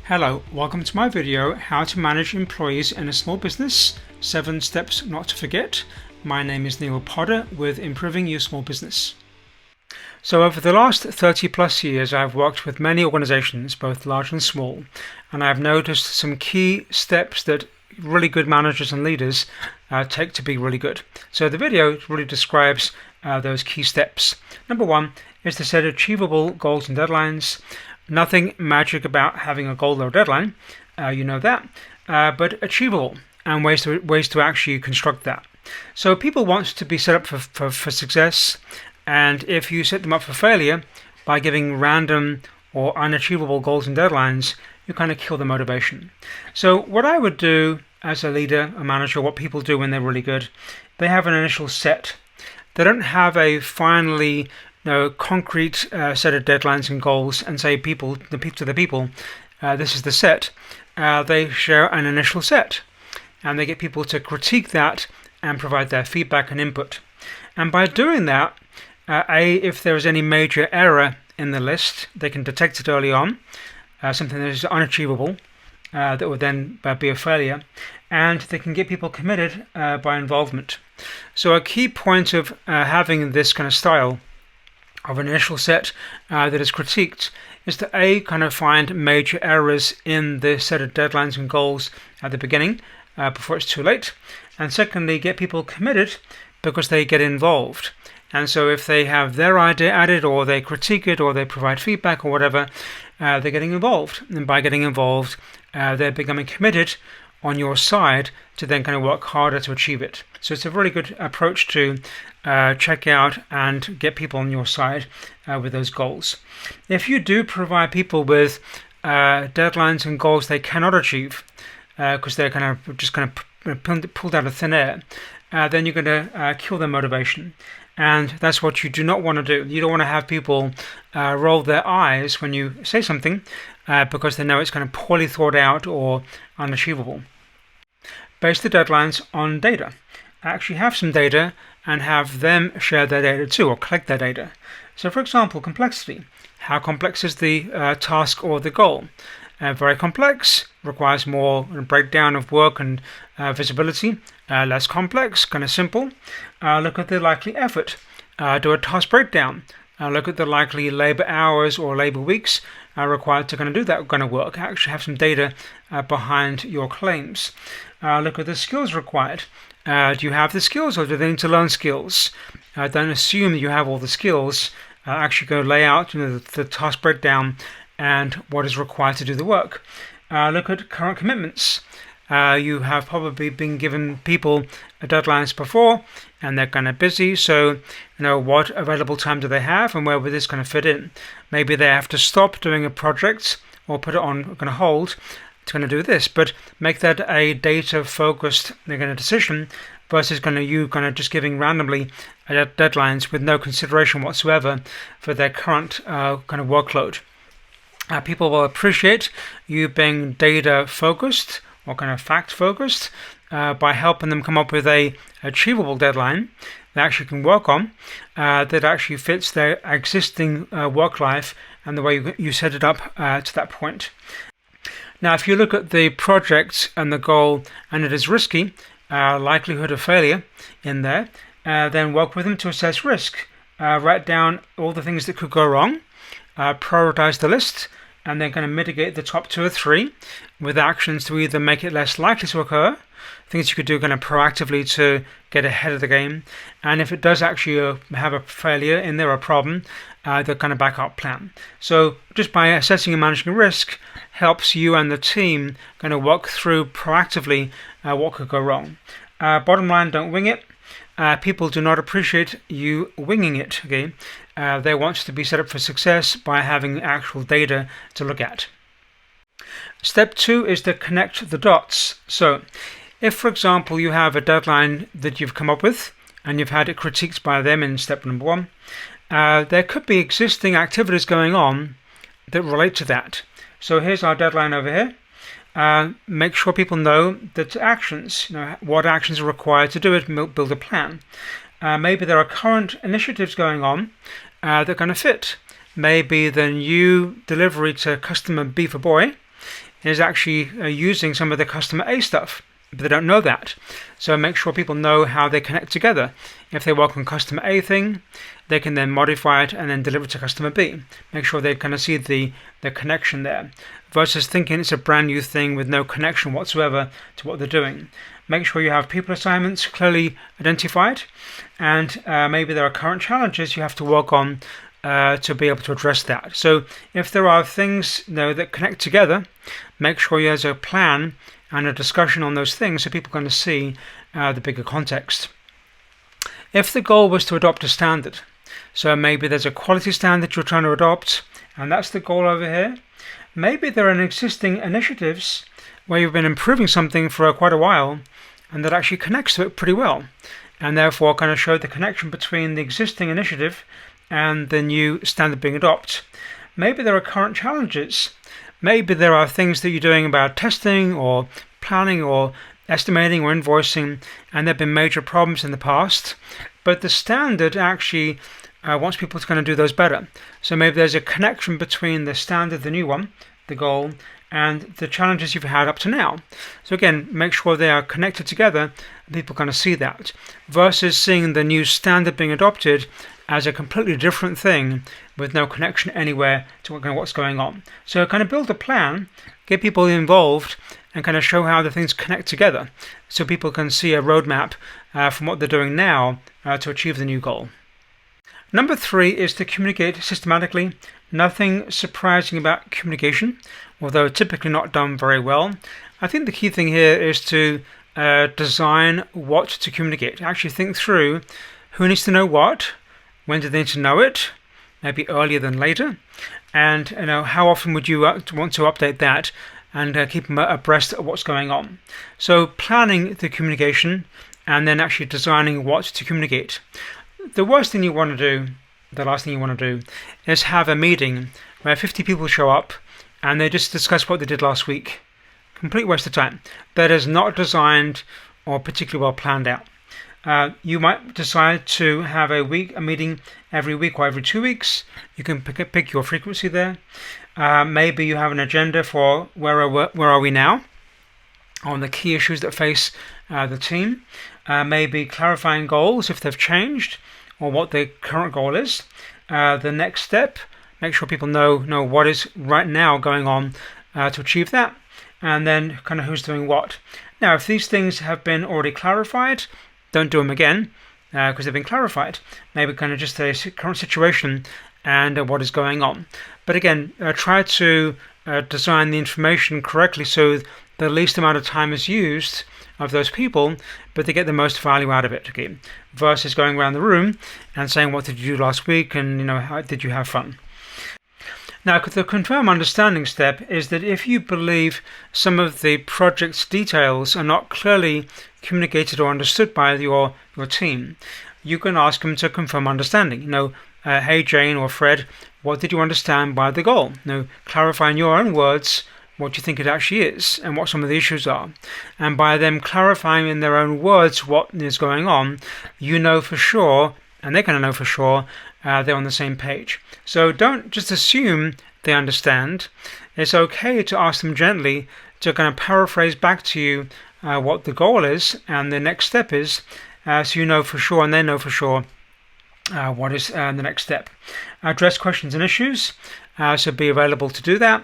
Hello, welcome to my video, How to Manage Employees in a Small Business, 7 Steps Not to Forget. My name is Neil Potter with Improving Your Small Business. So over the last 30 plus years, I've worked with many organizations, both large and small, and I've noticed some key steps that really good managers and leaders take to be really good. So the video really describes those key steps. Number one is to set achievable goals and deadlines. Nothing magic about having a goal or deadline, you know that, but achievable and ways to actually construct that. So people want to be set up for success, and if you set them up for failure by giving random or unachievable goals and deadlines, you kind of kill the motivation. So what I would do as a leader, a manager, what people do when they're really good, they have an initial set. They don't have a finally concrete set of deadlines and goals and say to the people, this is the set. They share an initial set and they get people to critique that and provide their feedback and input. And by doing that, if there is any major error in the list, they can detect it early on, something that is unachievable, that would then be a failure, and they can get people committed by involvement. So a key point of having this kind of style of an initial set that is critiqued is to kind of find major errors in the set of deadlines and goals at the beginning before it's too late, and secondly get people committed because they get involved. And so if they have their idea added or they critique it or they provide feedback or whatever, they're getting involved, and by getting involved they're becoming committed on your side to then kind of work harder to achieve it. So it's a really good approach to check out and get people on your side with those goals. If you do provide people with deadlines and goals they cannot achieve because they're kind of pulled out of thin air, then you're going to kill their motivation. And that's what you do not want to do. You don't want to have people roll their eyes when you say something because they know it's kind of poorly thought out or unachievable. Base the deadlines on data. Actually have some data and have them share their data too, or collect their data. So for example, complexity. How complex is the task or the goal? Very complex, requires more breakdown of work and visibility. Less complex, kind of simple. Look at the likely effort. Do a task breakdown. Look at the likely labor hours or labor weeks required to kind of do that kind of work. Actually have some data behind your claims. Look at the skills required. Do you have the skills or do they need to learn skills? Don't assume that you have all the skills. Actually go lay out the task breakdown and what is required to do the work. Look at current commitments. You have probably been given people deadlines before and they're kind of busy, so what available time do they have and where would this kind of fit in? Maybe they have to stop doing a project or put it on kind of hold to kind of do this, but make that a data focused decision versus you just giving randomly deadlines with no consideration whatsoever for their current kind of workload. People will appreciate you being data focused or kind of fact focused by helping them come up with a achievable deadline they actually can work on that actually fits their existing work life and the way you set it up to that point. Now, if you look at the project and the goal and it is risky, likelihood of failure in there, then work with them to assess risk. Write down all the things that could go wrong, prioritize the list, and then kind of mitigate the top 2 or 3 with actions to either make it less likely to occur, things you could do kind of proactively to get ahead of the game, and if it does actually have a failure in there, a problem, the kind of backup plan. So just by assessing and managing risk helps you and the team kind of work through proactively what could go wrong. Bottom line, don't wing it. People do not appreciate you winging it. Okay, they want to be set up for success by having actual data to look at. Step 2 is to connect the dots. So if, for example, you have a deadline that you've come up with and you've had it critiqued by them in step number 1, there could be existing activities going on that relate to that. So here's our deadline over here. Make sure people know that actions, what actions are required to do it, build a plan. Maybe there are current initiatives going on that kind of fit. Maybe the new delivery to customer B for boy is actually using some of the customer A stuff, but they don't know that. So make sure people know how they connect together. If they work on customer A thing, they can then modify it and then deliver it to customer B. Make sure they kind of see the connection there, versus thinking it's a brand new thing with no connection whatsoever to what they're doing. Make sure you have people assignments clearly identified, and maybe there are current challenges you have to work on to be able to address that. So if there are things that connect together, make sure there's a plan and a discussion on those things so people can see the bigger context. If the goal was to adopt a standard, so maybe there's a quality standard you're trying to adopt, and that's the goal over here. Maybe there are existing initiatives where you've been improving something for quite a while, and that actually connects to it pretty well, and therefore kind of show the connection between the existing initiative and the new standard being adopted. Maybe there are current challenges. Maybe there are things that you're doing about testing or planning or estimating or invoicing, and there have been major problems in the past, but the standard actually wants people to kind of do those better. So maybe there's a connection between the standard, the new one, the goal, and the challenges you've had up to now. So again, make sure they are connected together and people kind of see that, versus seeing the new standard being adopted as a completely different thing with no connection anywhere to what's going on. So kind of build a plan, get people involved, and kind of show how the things connect together so people can see a roadmap from what they're doing now to achieve the new goal. Number 3 is to communicate systematically. Nothing surprising about communication, although typically not done very well. I think the key thing here is to design what to communicate. Actually think through who needs to know what, when do they need to know it, maybe earlier than later, and how often would you want to update that and keep them abreast of what's going on. So planning the communication and then actually designing what to communicate. The worst thing you want to do, the last thing you want to do, is have a meeting where 50 people show up and they just discuss what they did last week. Complete waste of time. That is not designed or particularly well planned out. You might decide to have a meeting every week or every 2 weeks. You can pick your frequency there. Maybe you have an agenda for where are we now on the key issues that face the team. Maybe clarifying goals if they've changed or what the current goal is. The next step, make sure people know what is right now going on to achieve that, and then kind of who's doing what. Now, if these things have been already clarified, don't do them again because they've been clarified. Maybe kind of just a current situation and what is going on. But again, try to design the information correctly so the least amount of time is used of those people, but they get the most value out of it. Okay, versus going around the room and saying, "What did you do last week?" and how did you have fun? Now, the confirm understanding step is that if you believe some of the project's details are not clearly communicated or understood by your team, you can ask them to confirm understanding. Hey Jane or Fred, what did you understand by the goal? Clarify in your own words what you think it actually is and what some of the issues are. And by them clarifying in their own words what is going on, you know for sure, and they're going to know for sure, they're on the same page. So don't just assume they understand. It's okay to ask them gently to kind of paraphrase back to you what the goal is and the next step is, so you know for sure and they know for sure what is the next step. Address questions and issues, so be available to do that.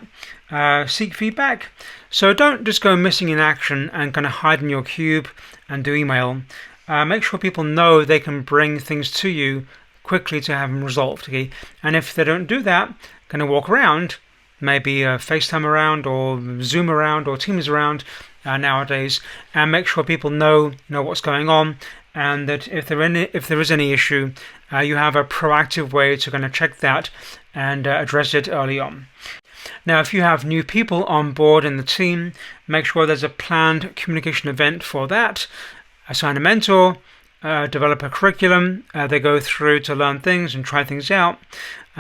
Seek feedback. So don't just go missing in action and kind of hide in your cube and do email. Make sure people know they can bring things to you quickly to have them resolved. Okay? And if they don't do that, kind of walk around, maybe FaceTime around or Zoom around or Teams around nowadays, and make sure people know what's going on, and that if there is any issue, you have a proactive way to kind of check that and address it early on. Now, if you have new people on board in the team, make sure there's a planned communication event for that. Assign a mentor, develop a curriculum they go through to learn things and try things out.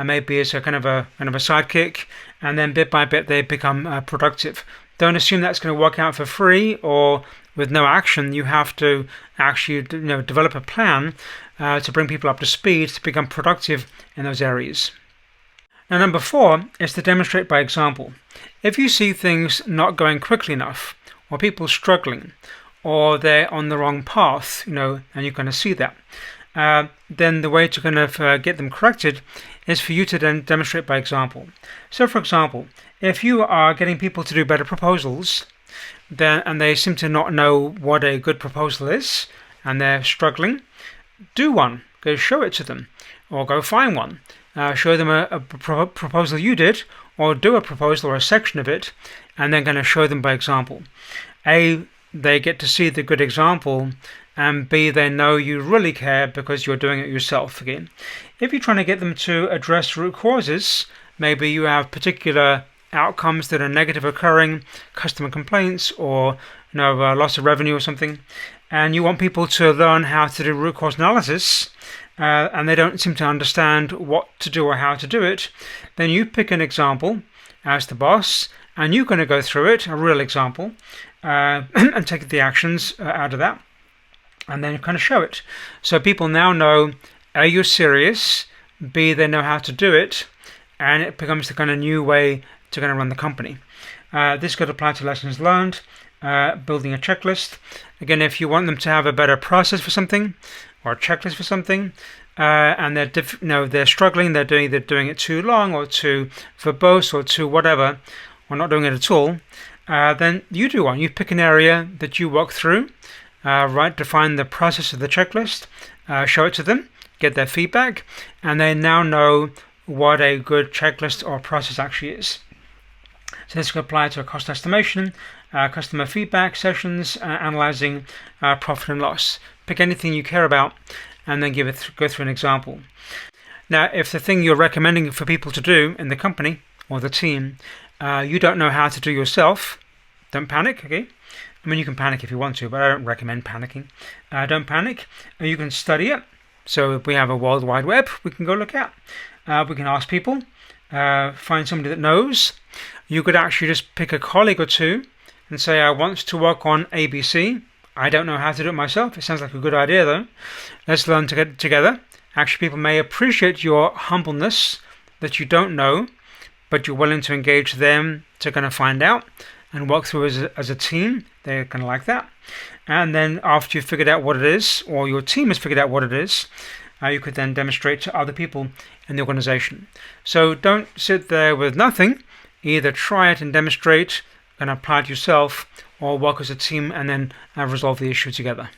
Maybe it's a kind of a sidekick, and then bit by bit they become productive. Don't assume that's going to work out for free or with no action. You have to actually develop a plan to bring people up to speed to become productive in those areas. Now, number 4 is to demonstrate by example. If you see things not going quickly enough, or people struggling, or they're on the wrong path, and you kind of see that, then the way to kind of get them corrected is for you to then demonstrate by example. So, for example, if you are getting people to do better proposals, and they seem to not know what a good proposal is, and they're struggling, do one. Go show it to them, or go find one. Show them a proposal you did, or do a proposal or a section of it, and then kind of show them by example. A, they get to see the good example, and B, they know you really care because you're doing it yourself again. If you're trying to get them to address root causes, maybe you have particular outcomes that are negative occurring, customer complaints, or loss of revenue or something, and you want people to learn how to do root cause analysis, and they don't seem to understand what to do or how to do it, then you pick an example as the boss, and you're going to go through it, a real example, and take the actions out of that, and then kind of show it. So people now know, A, you're serious, B, they know how to do it, and it becomes the kind of new way to kind of run the company. This could apply to lessons learned, building a checklist. Again, if you want them to have a better process for something, or a checklist for something, and they're struggling, they're doing it too long, or too verbose, or too whatever, or not doing it at all, then you do one. You pick an area that you walk through, define the process of the checklist, show it to them, get their feedback, and they now know what a good checklist or process actually is. So this could apply to a cost estimation, customer feedback sessions, analyzing profit and loss. Pick anything you care about, and then go through an example. Now, if the thing you're recommending for people to do in the company or the team, you don't know how to do yourself, don't panic, okay? I mean, you can panic if you want to, but I don't recommend panicking. Don't panic. You can study it. So if we have a World Wide Web, we can go look at. We can ask people, find somebody that knows. You could actually just pick a colleague or two and say, I want to work on ABC. I don't know how to do it myself. It sounds like a good idea, though. Let's learn to get together. Actually, people may appreciate your humbleness that you don't know, but you're willing to engage them to kind of find out and work through as a team. They're kind of like that. And then after you've figured out what it is, or your team has figured out what it is, you could then demonstrate to other people in the organization. So don't sit there with nothing. Either try it and demonstrate and apply it yourself, or work as a team and then resolve the issue together.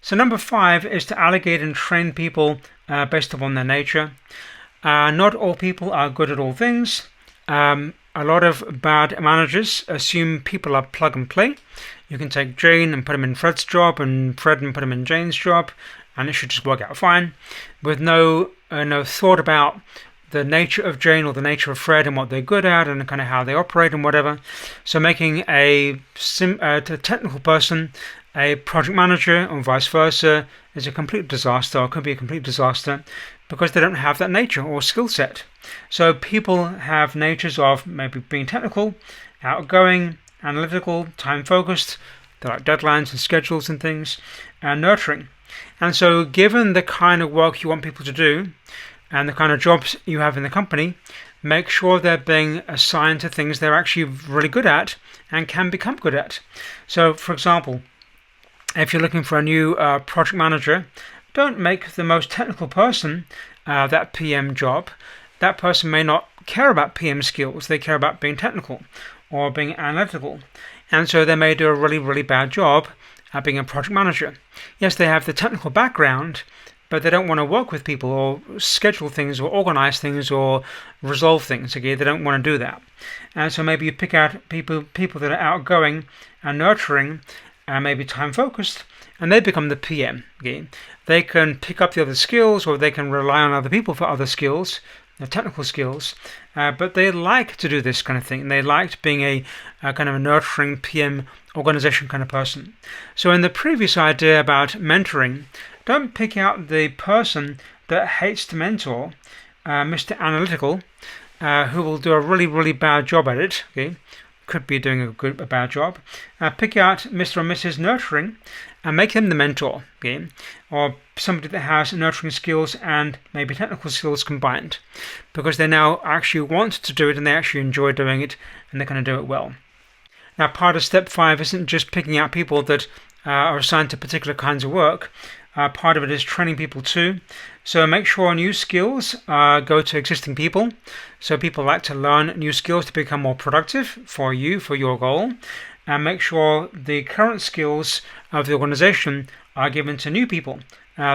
So number 5 is to allocate and train people based upon their nature. Not all people are good at all things. A lot of bad managers assume people are plug and play. You can take Jane and put him in Fred's job, and Fred and put him in Jane's job, and it should just work out fine, with no thought about the nature of Jane or the nature of Fred and what they're good at and kind of how they operate and whatever. So making a technical person a project manager or vice versa is a complete disaster, or could be a complete disaster, because they don't have that nature or skill set. So people have natures of maybe being technical, outgoing, analytical, time-focused. They like deadlines and schedules and things, and nurturing. And so given the kind of work you want people to do and the kind of jobs you have in the company, make sure they're being assigned to things they're actually really good at and can become good at. So, for example, if you're looking for a new project manager, don't make the most technical person that PM job. That person may not care about PM skills. They care about being technical or being analytical. And so they may do a really, really bad job at being a project manager. Yes, they have the technical background, but they don't want to work with people or schedule things or organize things or resolve things. Okay, they don't want to do that. And so maybe you pick out people that are outgoing and nurturing and maybe time focused, and they become the PM. Okay, they can pick up the other skills, or they can rely on other people for other skills, the technical skills, but they like to do this kind of thing, and they liked being a kind of a nurturing PM organization kind of person. So in the previous idea about mentoring, don't pick out the person that hates to mentor, Mr. Analytical, who will do a really, really bad job at it. Okay, could be doing a bad job. Pick out Mr. or Mrs. Nurturing and make them the mentor, okay? Or somebody that has nurturing skills and maybe technical skills combined, because they now actually want to do it and they actually enjoy doing it and they're going to do it well. Now, part of step 5 isn't just picking out people that are assigned to particular kinds of work. Part of it is training people too. So make sure new skills go to existing people. So people like to learn new skills to become more productive for you, for your goal. And make sure the current skills of the organization are given to new people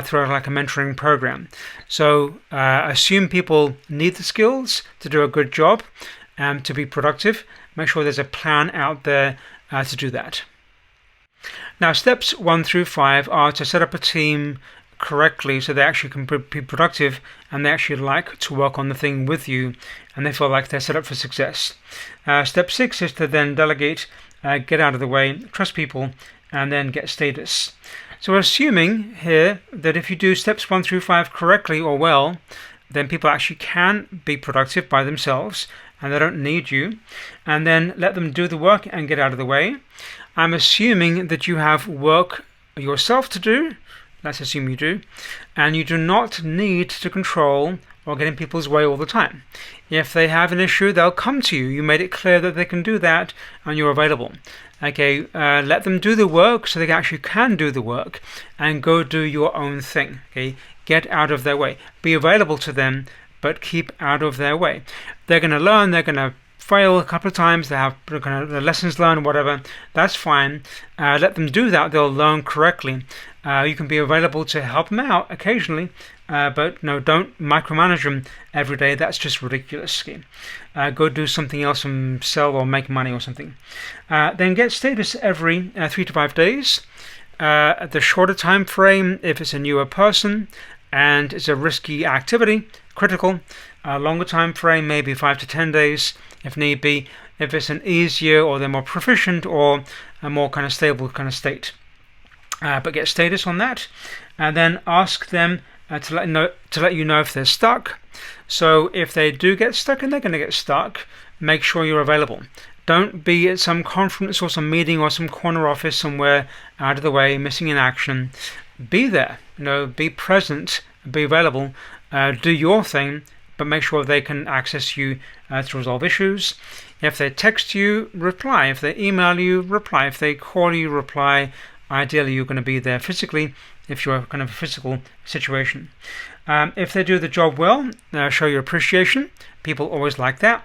through like a mentoring program. So assume people need the skills to do a good job and to be productive. Make sure there's a plan out there to do that. Now, steps 1 through 5 are to set up a team correctly so they actually can be productive and they actually like to work on the thing with you and they feel like they're set up for success. Step 6 is to then delegate, get out of the way, trust people, and then get status. So we're assuming here that if you do steps 1 through 5 correctly or well, then people actually can be productive by themselves and they don't need you, and then let them do the work and get out of the way. I'm assuming that you have work yourself to do. Let's assume you do. And you do not need to control or get in people's way all the time. If they have an issue, they'll come to you. You made it clear that they can do that and you're available. Okay, let them do the work so they actually can do the work and go do your own thing. Okay, get out of their way. Be available to them, but keep out of their way. They're going to learn, they're going to fail a couple of times, they have kind of lessons learned, whatever, that's fine. Let them do that, they'll learn correctly. You can be available to help them out occasionally, but no, don't micromanage them every day. That's just ridiculous. Go do something else and sell or make money or something. Then get status every 3 to 5 days. The shorter time frame if it's a newer person and it's a risky activity, critical. Longer time frame, maybe 5 to 10 days if need be, if it's an easier or they're more proficient or a more kind of stable kind of state. But get status on that, and then ask them to let you know if they're stuck. So if they do get stuck and they're going to get stuck, make sure you're available. Don't be at some conference or some meeting or some corner office somewhere out of the way, missing in action. Be there, be present, be available, do your thing, but make sure they can access you to resolve issues. If they text you, reply. If they email you, reply. If they call you, reply. Ideally, you're going to be there physically if you're kind of a physical situation. If they do the job well, show your appreciation. People always like that.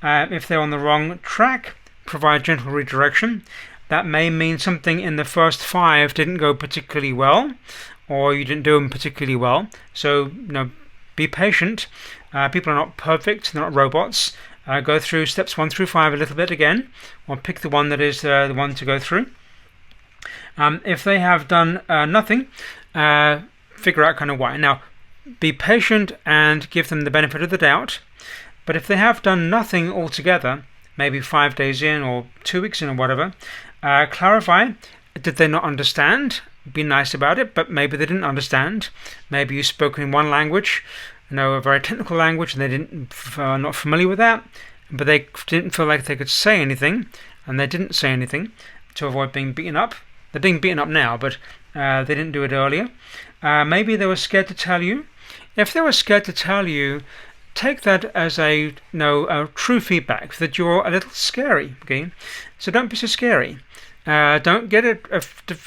If they're on the wrong track, provide gentle redirection. That may mean something in the first 5 didn't go particularly well, or you didn't do them particularly well. So, be patient. People are not perfect, they're not robots. Go through steps 1 through 5 a little bit again, or pick the one that is the one to go through. If they have done nothing, figure out kind of why. Now, be patient and give them the benefit of the doubt. But if they have done nothing altogether, maybe 5 days in or 2 weeks in or whatever, clarify, did they not understand? Be nice about it, but maybe they didn't understand. Maybe you spoke in one language, a very technical language, and they are not familiar with that, but they didn't feel like they could say anything, and they didn't say anything to avoid being beaten up. They're being beaten up now, but they didn't do it earlier. Maybe they were scared to tell you. If they were scared to tell you, take that as a true feedback that you're a little scary. Okay, so don't be so scary. Don't get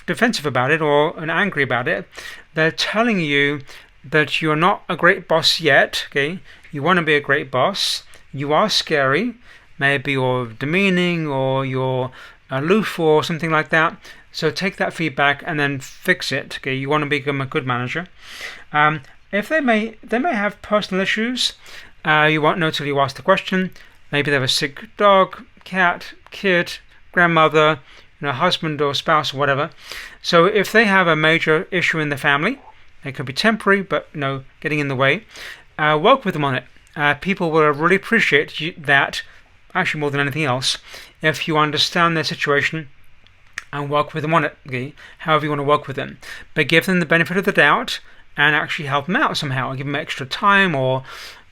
defensive about it or angry about it. They're telling you that you're not a great boss yet. Okay, you want to be a great boss. You are scary. Maybe you're demeaning or you're aloof or something like that. So take that feedback and then fix it. Okay, you want to become a good manager. If they may have personal issues, you won't know till you ask the question. Maybe they have a sick dog, cat, kid, grandmother, husband or spouse or whatever. So if they have a major issue in the family, it could be temporary, but getting in the way, work with them on it. People will really appreciate that, actually more than anything else, if you understand their situation and work with them on it. Okay? However you want to work with them, but give them the benefit of the doubt and actually help them out somehow, give them extra time or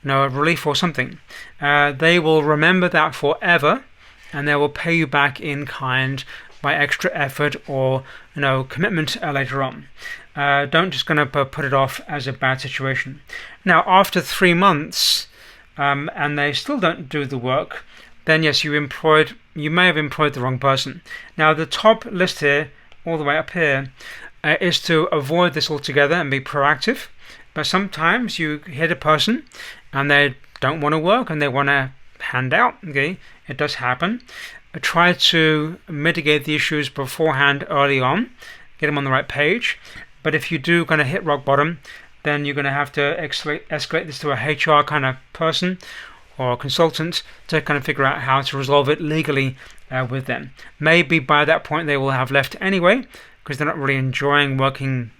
relief or something. They will remember that forever, and they will pay you back in kind by extra effort or commitment later on. Don't just going to put it off as a bad situation. Now, after 3 months, and they still don't do the work, then yes, you may have employed the wrong person. Now, the top list here, all the way up here, is to avoid this altogether and be proactive. But sometimes you hit a person and they don't want to work and they want to hand out. Okay, it does happen. Try to mitigate the issues beforehand, early on, get them on the right page. But if you do kind of hit rock bottom, then you're going to have to escalate this to a HR kind of person or consultant to kind of figure out how to resolve it legally with them. Maybe by that point they will have left anyway because they're not really enjoying working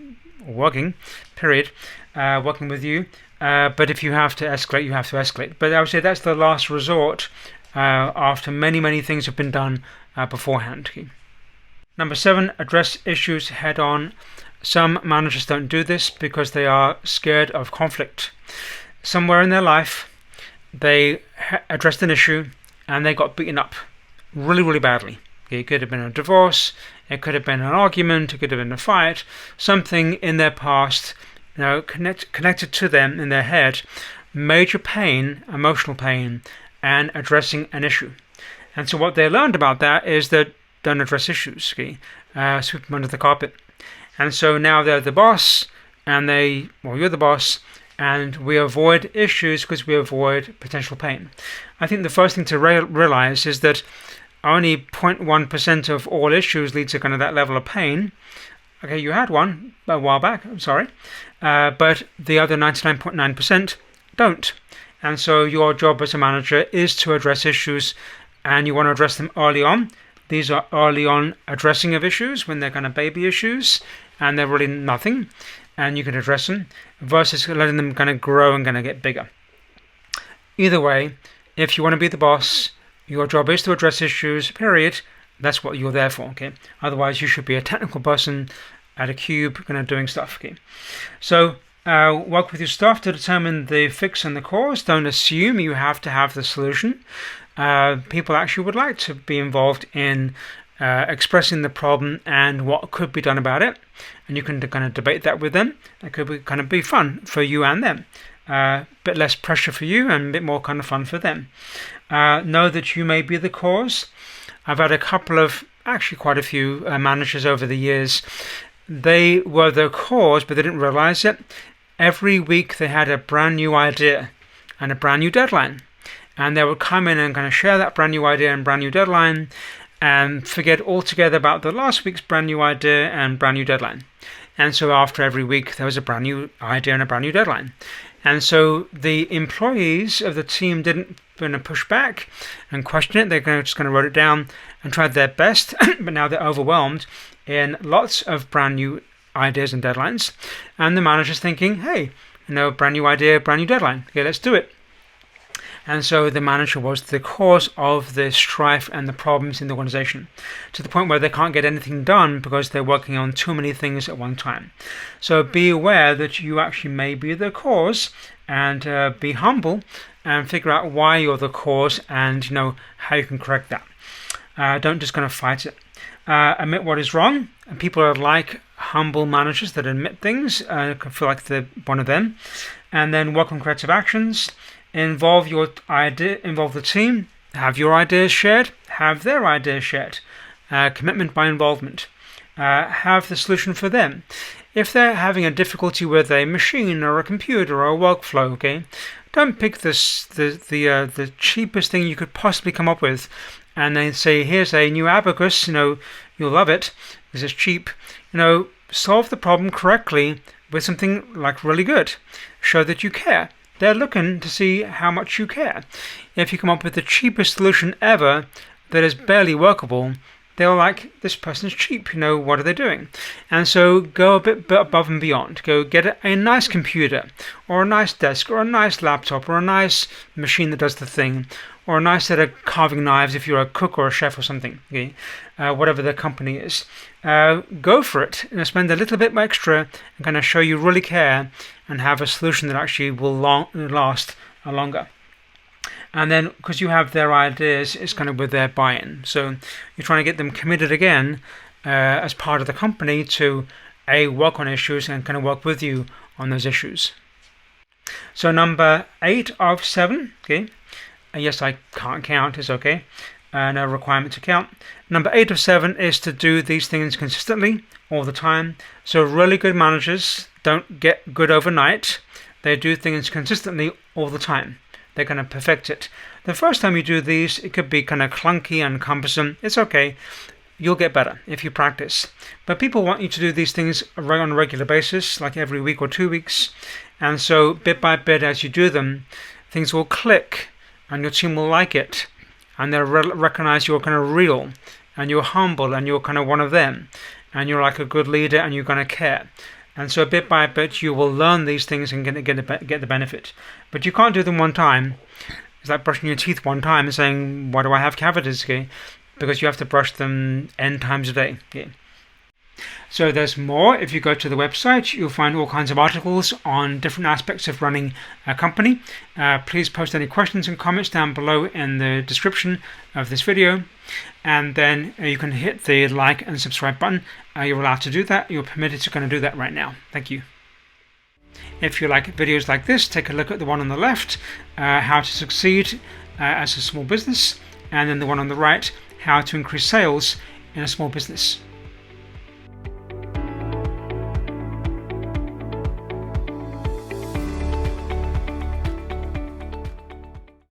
with you. But if you have to escalate, you have to escalate. But I would say that's the last resort after many things have been done beforehand. Number 7, address issues head on. Some managers don't do this because they are scared of conflict. Somewhere in their life, they addressed an issue and they got beaten up really badly. It could have been a divorce, it could have been an argument, it could have been a fight, something in their past, connected to them in their head, major pain, emotional pain, and addressing an issue. And so what they learned about that is that don't address issues, sweep them under the carpet. And so now they're the boss, and you're the boss, and we avoid issues because we avoid potential pain. I think the first thing to realize is that only 0.1% of all issues lead to kind of that level of pain. Okay, you had one a while back, I'm sorry, but the other 99.9% don't. And so your job as a manager is to address issues, and you want to address them early on. These are early on addressing of issues when they're kind of baby issues and they're really nothing, and you can address them, versus letting them kind of grow and kind of get bigger. Either way, if you want to be the boss, your job is to address issues, period. That's what you're there for, okay? Otherwise, you should be a technical person at a cube kind of doing stuff, okay? So, work with your staff to determine the fix and the cause. Don't assume you have to have the solution. People actually would like to be involved in expressing the problem and what could be done about it, and you can kind of debate that with them. That could be kind of be fun for you and them. Bit less pressure for you and a bit more kind of fun for them. Know that you may be the cause. I've had quite a few managers over the years. They were the cause, but they didn't realize it. Every week they had a brand new idea and a brand new deadline. And they would come in and kind of share that brand new idea and brand new deadline and forget altogether about the last week's brand new idea and brand new deadline. And so after every week, there was a brand new idea and a brand new deadline. And so the employees of the team didn't push back and question it. They're just going to write it down and tried their best, but now they're overwhelmed in lots of brand new ideas and deadlines. And the manager's thinking, hey, brand new idea, brand new deadline. Okay, let's do it. And so the manager was the cause of the strife and the problems in the organization, to the point where they can't get anything done because they're working on too many things at one time. So be aware that you actually may be the cause, and be humble and figure out why you're the cause and how you can correct that. Don't just kind of fight it. Admit what is wrong. And people are like humble managers that admit things. I feel like they're one of them. And then work on corrective actions. Involve the team, have your ideas shared, have their ideas shared. Commitment by involvement. Have the solution for them. If they're having a difficulty with a machine or a computer or a workflow, okay, don't pick the cheapest thing you could possibly come up with and then say, here's a new abacus, you'll love it because it's cheap. Solve the problem correctly with something like really good. Show that you care. They're looking to see how much you care. If you come up with the cheapest solution ever that is barely workable, they're like, this person's cheap, what are they doing? And so go a bit above and beyond. Go get a nice computer, or a nice desk, or a nice laptop, or a nice machine that does the thing, or a nice set of carving knives if you're a cook or a chef or something, okay? Whatever the company is. Go for it. Spend a little bit extra and kind of show you really care and have a solution that actually will last longer. And then because you have their ideas, it's kind of with their buy-in. So you're trying to get them committed again as part of the company to work on issues and kind of work with you on those issues. So number 8 of 7, okay. Yes, I can't count, it's okay. No requirement to count. Number 8 of 7 is to do these things consistently all the time. So really good managers don't get good overnight. They do things consistently all the time. They're going to perfect it. The first time you do these, it could be kind of clunky and cumbersome. It's okay. You'll get better if you practice. But people want you to do these things on a regular basis, like every week or 2 weeks. And so bit by bit as you do them, things will click and your team will like it. And they'll recognize you're kind of real and you're humble and you're kind of one of them. And you're like a good leader and you're going to care. And so bit by bit you will learn these things and get the benefit. But you can't do them one time. It's like brushing your teeth one time and saying, why do I have cavities? Okay? Because you have to brush them n times a day. Okay? So there's more. If you go to the website, you'll find all kinds of articles on different aspects of running a company. Please post any questions and comments down below in the description of this video. And then you can hit the like and subscribe button. You're allowed to do that. You're permitted to kind of do that right now. Thank you. If you like videos like this, take a look at the one on the left, how to succeed as a small business, and then the one on the right, how to increase sales in a small business.